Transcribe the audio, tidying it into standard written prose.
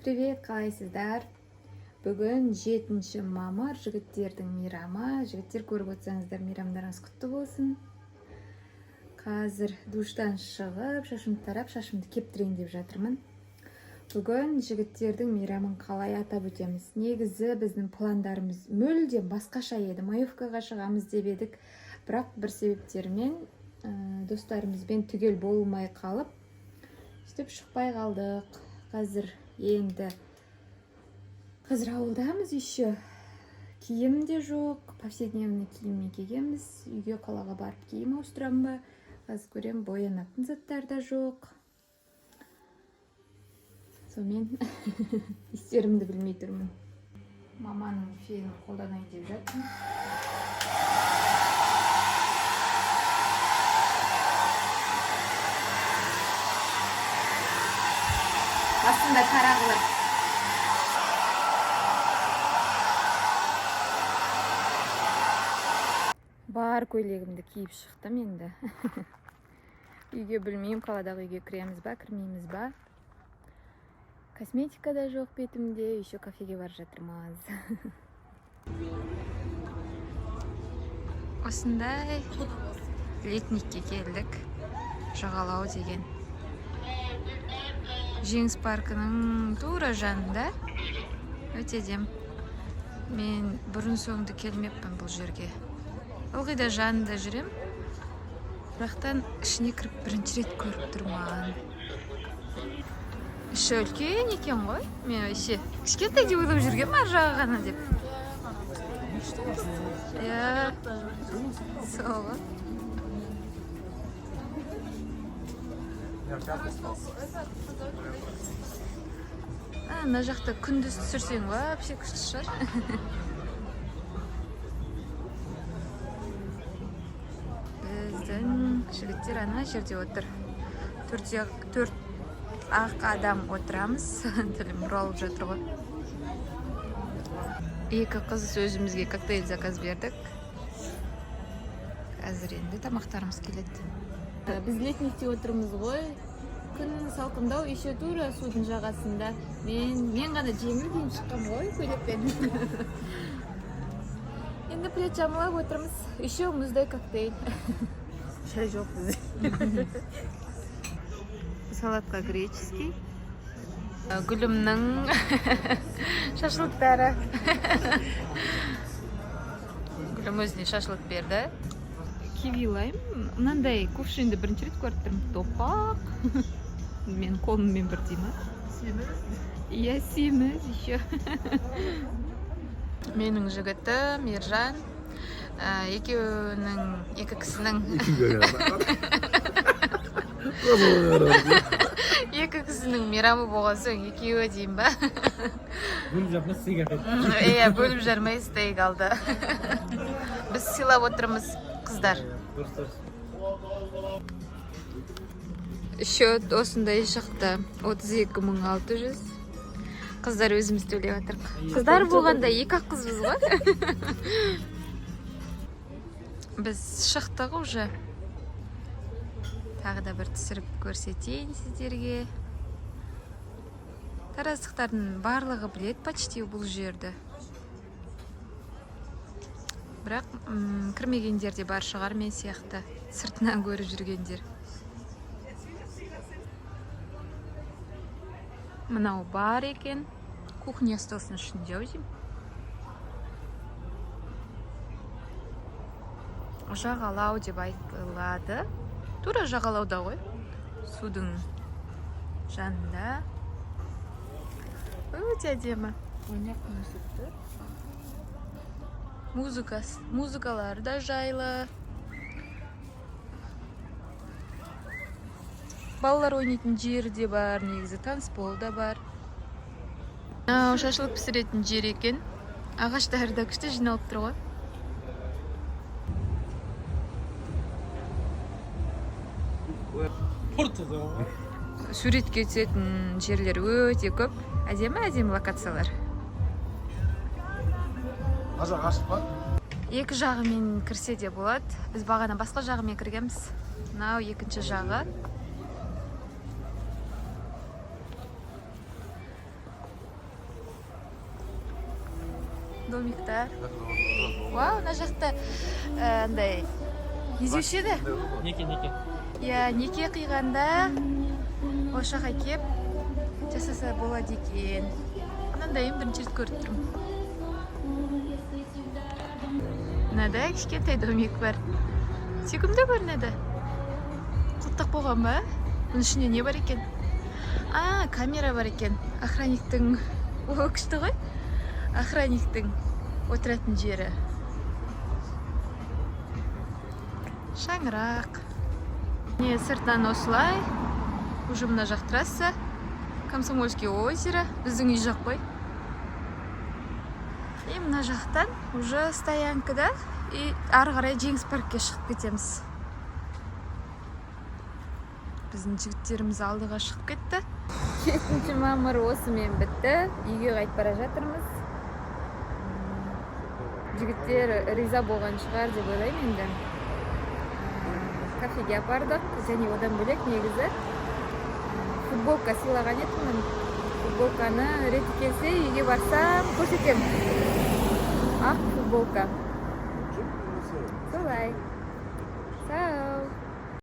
Привет, қалайсыздар? Бүгін 7 мамыр, жігіттердің мейрамы. Жігіттер көріп отырсаңыздар, мейрамдарыңыз құтты болсын. Қазір душтан шығып, шашымды тарап, шашымды кептірейін деп жатырмын. Бүгін жігіттердің мейрамын қалай атап өтеміз? Негізі біздің пландарымыз мүлдем басқаша еді. Маевкаға шығамыз деп едік, бірақ бір себептермен достарымызбен түгел болмай қалып, сөйтіп шықпай қалдық. Қазір ауылдамыз, еще киім де жоқ, повседневный киіммен келгенбіз. Үйге қалаға барып киім ауыстырамын ба? Қазір көрем, боянатын заттар да жоқ. Сонымен істерімді білмей тұрмын. Маманың фенін қолданайын деп жаттым. Астында тарағылар. Бар көйлегімді киіп шықтым енді. Үйге білмеймін, қаладағы үйге кіреміз ба, кірмейміз ба. Косметика да жоқ бетімде, еще кафеге бар жатырмыз. Осындай летникке келдік. Жағалау деген. Жеңіс паркының тура жанында. Өте дем. Мен бұрын соңды келмеппін бұл жерге. Ылғи да жанында жүрем. Бірақтан ішіне кіріп бірінші рет көріп тұрман. Іші үлкен екен ғой. Мен вообще кішкентай деп ойлап жүргем, ар жағы ғана деп. Сол. Мына жақта күндіз түсірсең вообще күшті шығар. Біздің жігіттер ана жерде отыр. Төрт ақ адам отырамыз. Тілім бұралып жатыр ғой. Екі қыз өзімізге коктейль заказ бердік. Қазір енді тамақтарымыз келеді. Біз летникте отырмыз ғой. Күн салқындау, еще тура судың жағасында. Мен ғана жеңіл киім шыққам ғой көйлекпен. Енді плед жамылап отырмыз. Еще мұздай коктейль. Шай жоқ бізде. Салатқа греческий. Гүлімнің шашлықтары. Гүлім өзіне шашлық берді. Киви лайм. Мынандай кувшинді бірінші рет көріп тұрмын. Топақ. Мен қолыммен бір деймін. Семіз? Иә, семіз еще. Менің жігіті, Мержан. Екі кісінің... Екі кісінің мейрамы болған соң екеуі дейін ба? Бөліп жармай стейк әкелді. Иә, бөліп жармай стейк алды. Біз сыйлап отырмыз қыздар. Счет осындай шықты. 32.600. Қыздар өзіміз төлеп отырық. Қыздар болғанда екі қызбыз ғой. Біз шықтық уже. Тағы да бір түсіріп көрсетейін сіздерге. Тараздықтардың барлығы білет почти бұл жерді. Бірақ кірмегендер де бар шығар мен сияқты. Сыртынан көріп жүргендер. Мынау бар екен. Кухня столсының ішінде өзім. Жағалау деп айтылады. Тура жағалауда ғой. Судың жанында. Өте әдемі. Ойнақ музықты. Музыкалар да жайлы. Балалар ойнайтын жер де бар, негізі танцпол да бар. Шашлық пісіретін жер екен. Ағаштары да күшті жиналып тұр ғой. Суретке түсетін жерлер өте көп. Әдемі локациялар. Ашық па? Екі жағымен кірсе де болады. Біз бағана басқа жағымен кіргенбіз. Мынау екінші жағы. домиктар. Вау, мына жақта андай езуші еді. Неке. Иә, неке қиғанда ошаға кеп жасаса болады екен. Мынандайын бірінші рет көріп тұрмын. Мынада кішкентай домик бар. Сүйкімді көрінеді. Құттық болған ба? Бұның ішінде не бар екен? Камера бар екен. Охранниктің, о, күшті ғой? Охранниктің отыратын жері. Шаңырақ. Не, сыртынан осылай. Уже мына жақ трасса. Комсомольский озеро. Біздің үй жақ қой. И мына жақтан уже стоянкада. И ары қарай Жеңіс паркке шығып кетеміз. Біздің жігіттеріміз алдыға шығып кетті. 7 мамыр осымен бітті. Үйге қайтып бара жатырмыз. Жігіттер риза болған шығар деп ойлаймын енді. Кафеге апардық, және одан бөлек негізі футболка сыйлаған едім. Футболканы реті келсе, үйге барсам көрсетемін. Ақ футболка. Солай.